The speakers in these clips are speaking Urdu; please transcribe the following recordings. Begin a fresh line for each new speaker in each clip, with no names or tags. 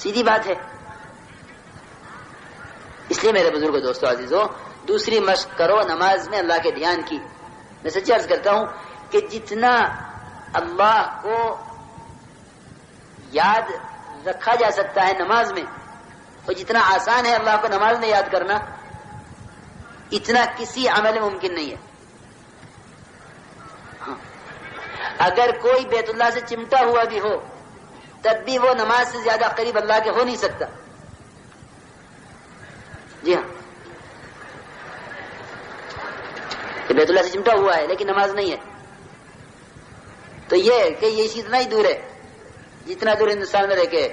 سیدھی بات ہے. اس لیے میرے بزرگوں دوستوں عزیزوں دوسری مشق کرو نماز میں اللہ کے دھیان کی. میں سچی عرض کرتا ہوں کہ جتنا اللہ کو یاد رکھا جا سکتا ہے نماز میں اور جتنا آسان ہے اللہ کو نماز میں یاد کرنا اتنا کسی عمل میں ممکن نہیں ہے. اگر کوئی بیت اللہ سے چمٹا ہوا بھی ہو تب بھی وہ نماز سے زیادہ قریب اللہ کے ہو نہیں سکتا. جی ہاں یہ بیت اللہ سے چمٹا ہوا ہے لیکن نماز نہیں ہے تو یہ کہ یہ اتنا ہی دور ہے جتنا دور ہندوستان میں رہ کے.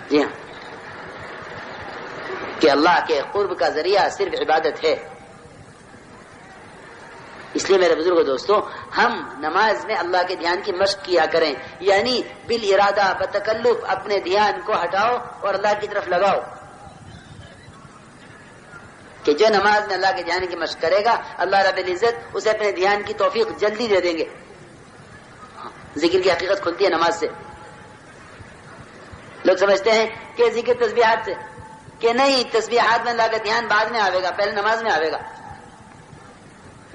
جی ہاں کہ اللہ کے قرب کا ذریعہ صرف عبادت ہے. اس لیے میرے بزرگوں دوستوں ہم نماز میں اللہ کے دھیان کی مشق کیا کریں. یعنی بالارادہ بتکلف اپنے دھیان کو ہٹاؤ اور اللہ کی طرف لگاؤ کہ جو نماز میں اللہ کے دھیان کی مشق کرے گا اللہ رب العزت اسے اپنے دھیان کی توفیق جلدی دے دیں گے. ذکر کی حقیقت کھلتی ہے نماز سے. لوگ سمجھتے ہیں کہ ذکر تسبیحات سے کہ نہیں تسبیحات میں اللہ کا دھیان بعد میں آئے گا پہلے نماز میں آئے گا.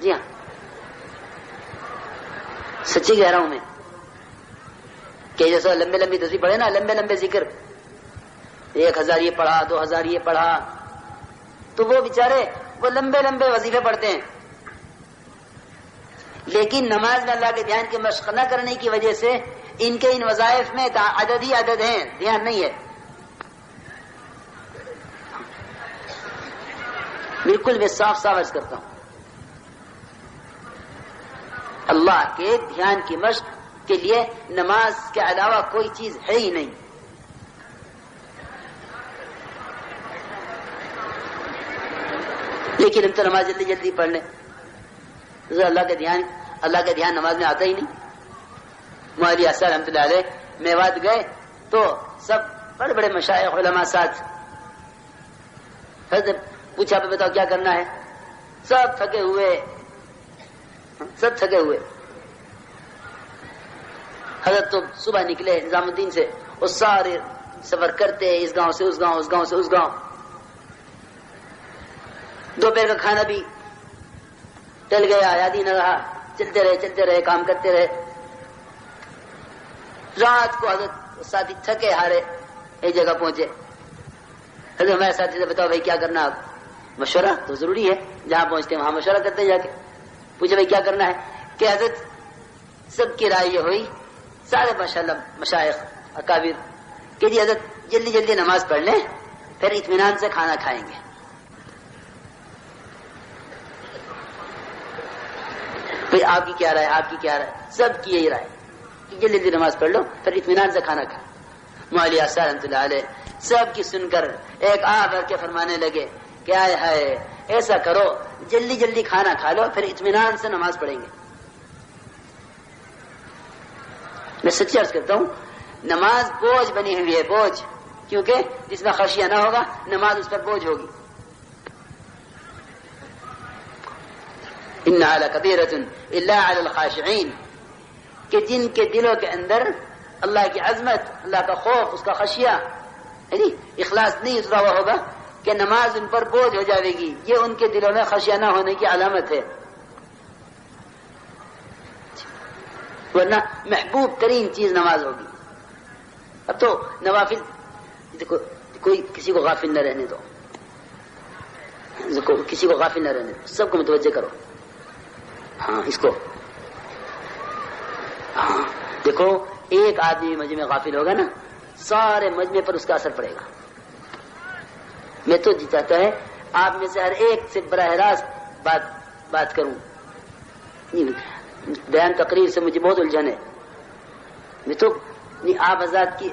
جی ہاں سچی کہہ رہا ہوں میں کہ جیسا لمبے لمبی تسبیح پڑھے نا لمبے لمبے ذکر 1000 یہ پڑھا 2000 یہ پڑھا تو وہ بیچارے وہ لمبے لمبے وظیفے پڑھتے ہیں لیکن نماز میں اللہ کے دھیان کی مشق نہ کرنے کی وجہ سے ان کے ان وظائف میں عدد ہی عدد ہیں دھیان نہیں ہے. بالکل میں صاف عرض کرتا ہوں اللہ کے دھیان کی مشق کے لیے نماز کے علاوہ کوئی چیز ہے ہی نہیں. لیکن ہم تو نماز جلدی جلدی پڑھ لیں اللہ کا دھیان نماز میں آتا ہی نہیں. مولوی اثر رحمۃ اللہ علیہ میوات گئے تو سب بڑے بڑے مشائخ علماء ساتھ حضرت پوچھا بتاؤ کیا کرنا ہے. سب تھکے ہوئے حضرت تو صبح نکلے نظام الدین سے اور سارے سفر کرتے اس گاؤں سے اس گاؤں اس گاؤں سے اس گاؤں. دوپہر کا کھانا بھی ٹل گیا یاد ہی نہ رہا. چلتے رہے کام کرتے رہے. رات کو حضرت ساتھی تھکے ہارے ایک جگہ پہنچے. حضرت ہمارے ساتھی سے بتاؤ بھائی کیا کرنا. آپ مشورہ تو ضروری ہے جہاں پہنچتے ہیں وہاں مشورہ کرتے جا کے. پوچھے بھائی کیا کرنا ہے کہ حضرت سب کی رائے یہ ہوئی سارے ماشاءاللہ مشائخ اکابر کہ جی حضرت جلدی جلدی نماز پڑھ لیں پھر اطمینان سے کھانا کھائیں گے. بھائی آپ کی کیا رائے سب کی یہی رائے کہ جلدی جلدی نماز پڑھ لو پھر اطمینان سے کھانا کھائیں. مولوی اثر رحمۃ اللہ علیہ سب کی سن کر ایک بھر کے فرمانے لگے کہ ہے ایسا کرو جلدی جلدی کھانا کھا لو پھر اطمینان سے نماز پڑھیں گے. میں سچی عرض کرتا ہوں نماز بوجھ بنی ہوئی ہے بوجھ کیونکہ جس میں خشیہ نہ ہوگا نماز اس پر بوجھ ہوگی. انہا لکبیرۃ الا علی الخاشعین کہ جن کے دلوں کے اندر اللہ کی عظمت اللہ کا خوف اس کا خشیہ یعنی اخلاص نہیں اترا ہوا ہوگا کہ نماز ان پر بوجھ ہو جائے گی. یہ ان کے دلوں میں خشیہ نہ ہونے کی علامت ہے. ورنہ محبوب ترین چیز نماز ہوگی. اب تو نوافل دیکھو کوئی کسی کو غافل نہ رہنے دو کسی کو غافل نہ رہنے دو سب کو متوجہ کرو. ہاں اس کو ہاں دیکھو ایک آدمی مجمع میں غافل ہوگا نا سارے مجمع پر اس کا اثر پڑے گا. میں تو جی چاہتا ہے آپ میں سے ہر ایک سے براہ راست بات کروں. بیان تقریر سے مجھے بہت الجھن ہے. میں تو آپ حضرات کی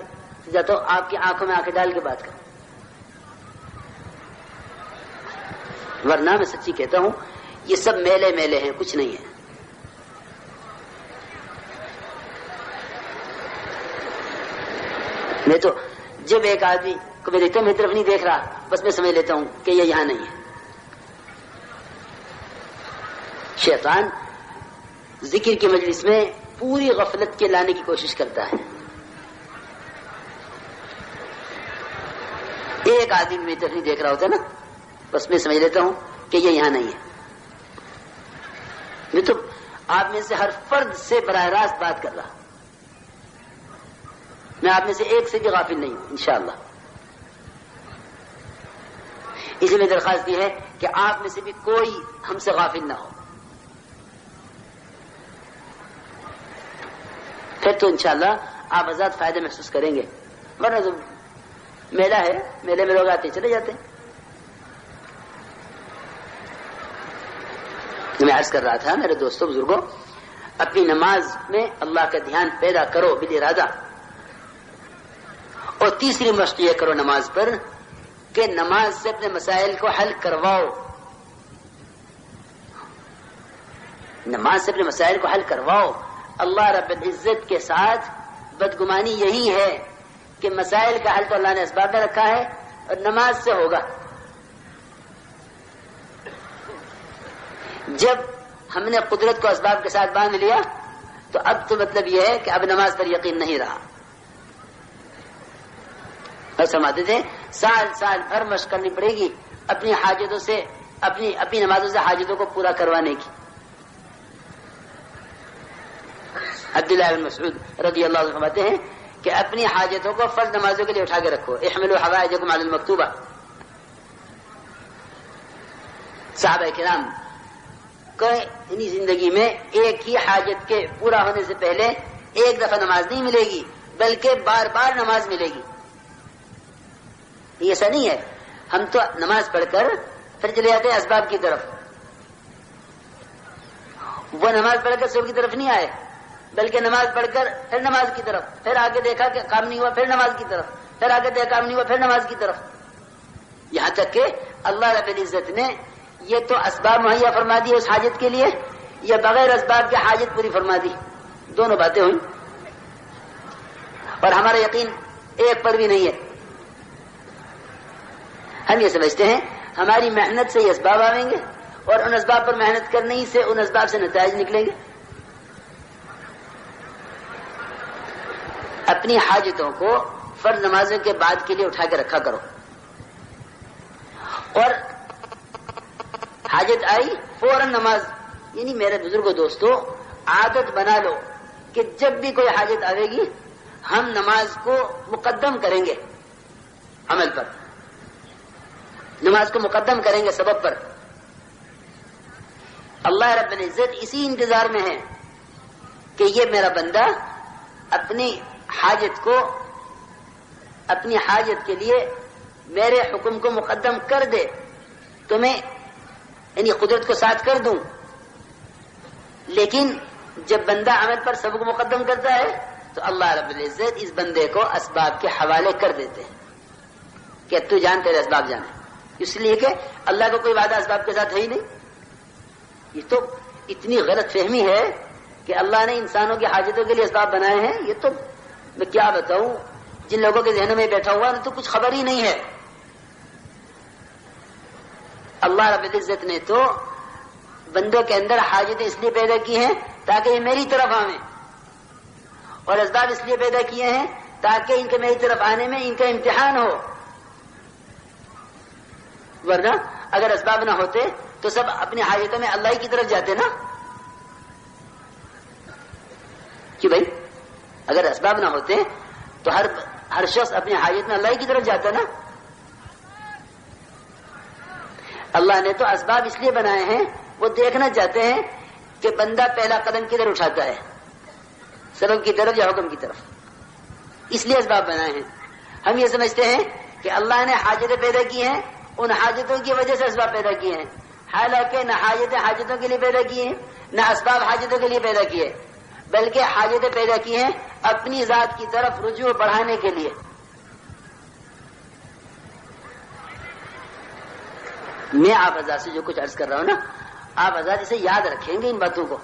جاتا ہوں آپ کی آنکھوں میں آنکھیں ڈال کے بات کروں. ورنہ میں سچی کہتا ہوں یہ سب میلے ہیں کچھ نہیں ہے. میں تو جب ایک آدمی کو میں دیکھتا ہوں میری طرف نہیں دیکھ رہا بس میں سمجھ لیتا ہوں کہ یہ یہاں نہیں ہے. شیطان ذکر کی مجلس میں پوری غفلت کے لانے کی کوشش کرتا ہے. ایک آدمی میری طرف نہیں دیکھ رہا ہوتا نا، بس میں سمجھ لیتا ہوں کہ یہ یہاں نہیں ہے. میں تو آپ میں سے ہر فرد سے براہ راست بات کر رہا، میں آپ میں سے ایک سے بھی غافل نہیں ہوں انشاءاللہ. اس لیے درخواست یہ ہے کہ آپ میں سے بھی کوئی ہم سے غافل نہ ہو. پھر تو انشاءاللہ آپ آزاد فائدہ محسوس کریں گے، ورنہ تو میلہ ہے، میلے میں لوگ آتے چلے جاتے ہیں. میں عرض کر رہا تھا میرے دوستوں بزرگوں، اپنی نماز میں اللہ کا دھیان پیدا کرو بالارادہ. اور تیسری مشق یہ کرو نماز پر کہ نماز سے اپنے مسائل کو حل کرواؤ. نماز سے اپنے مسائل کو حل کرواؤ. اللہ رب العزت کے ساتھ بدگمانی یہی ہے کہ مسائل کا حل تو اللہ نے اسباب میں رکھا ہے اور نماز سے ہوگا. جب ہم نے قدرت کو اسباب کے ساتھ باندھ لیا تو اب تو مطلب یہ ہے کہ اب نماز پر یقین نہیں رہا. بس فرماتے تھے سال سال بھر مشق کرنی پڑے گی اپنی حاجتوں سے، اپنی نمازوں سے حاجتوں کو پورا کروانے کی. عبداللہ بن مسعود رضی اللہ عنہ فرماتے ہیں کہ اپنی حاجتوں کو فرض نمازوں کے لیے اٹھا کے رکھو. احملوا حوائجکم علی المکتوبہ. صحابہ کرام کو زندگی میں ایک ہی حاجت کے پورا ہونے سے پہلے ایک دفعہ نماز نہیں ملے گی بلکہ بار بار نماز ملے گی. یہ ایسا نہیں ہے ہم تو نماز پڑھ کر پھر چلے جاتے ہیں اسباب کی طرف. وہ نماز پڑھ کر سب کی طرف نہیں آئے بلکہ نماز پڑھ کر پھر نماز کی طرف، پھر آگے دیکھا کہ کام نہیں ہوا پھر نماز کی طرف، پھر آگے دیکھا کام نہیں ہوا پھر نماز کی طرف. یہاں تک کہ اللہ رب العزت نے یہ تو اسباب مہیا فرما دی اس حاجت کے لیے، یا بغیر اسباب کے حاجت پوری فرما دی. دونوں باتیں ہوئی اور ہمارا یقین ایک پر بھی نہیں ہے. ہم یہ سمجھتے ہیں ہماری محنت سے یہ اسباب آئیں گے اور ان اسباب پر محنت کرنے سے ان اسباب سے نتائج نکلیں گے. اپنی حاجتوں کو فرض نمازوں کے بعد کے لیے اٹھا کے رکھا کرو اور حاجت آئی فوراً نماز. یعنی میرے بزرگوں دوستو عادت بنا لو کہ جب بھی کوئی حاجت آئے گی ہم نماز کو مقدم کریں گے عمل پر، نماز کو مقدم کریں گے سبب پر. اللہ رب العزت اسی انتظار میں ہے کہ یہ میرا بندہ اپنی حاجت کو، اپنی حاجت کے لیے میرے حکم کو مقدم کر دے تو میں یعنی قدرت کو ساتھ کر دوں. لیکن جب بندہ عمل پر سب کو مقدم کرتا ہے تو اللہ رب العزت اس بندے کو اسباب کے حوالے کر دیتے ہیں کہ تو جان تیرے اسباب جانے. اس لیے کہ اللہ کو کوئی وعدہ اسباب کے ساتھ ہے ہی نہیں. یہ تو اتنی غلط فہمی ہے کہ اللہ نے انسانوں کی حاجتوں کے لیے اسباب بنائے ہیں. یہ تو میں کیا بتاؤں، جن لوگوں کے ذہنوں میں بیٹھا ہوا تو کچھ خبر ہی نہیں ہے. اللہ رب العزت نے تو بندوں کے اندر حاجتیں اس لیے پیدا کی ہیں تاکہ یہ میری طرف آئیں، اور اسباب اس لیے پیدا کیے ہیں تاکہ ان کے میری طرف آنے میں ان کا امتحان ہو. ورنہ اگر اسباب نہ ہوتے تو سب اپنی حاجتوں میں اللہ کی طرف جاتے نا. کہ بھائی اگر اسباب نہ ہوتے تو ہر شخص اپنی حاجت میں اللہ کی طرف جاتا نا. اللہ نے تو اسباب اس لیے بنائے ہیں وہ دیکھنا چاہتے ہیں کہ بندہ پہلا قدم کدھر اٹھاتا ہے، سبب کی طرف یا حکم کی طرف. اس لیے اسباب بنائے ہیں. ہم یہ سمجھتے ہیں کہ اللہ نے حاجتیں پیدا کی ہیں، ان حاجتوں کی وجہ سے اسباب پیدا کیے ہیں. حالانکہ نہ حاجتیں حاجتوں کے لیے پیدا کی ہیں نہ اسباب حاجتوں کے لیے پیدا کیے، بلکہ حاجتیں پیدا کی ہیں اپنی ذات کی طرف رجوع بڑھانے کے لیے. میں آپ حضرات سے جو کچھ عرض کر رہا ہوں نا، آپ حضرات اسے یاد رکھیں گے ان باتوں کو.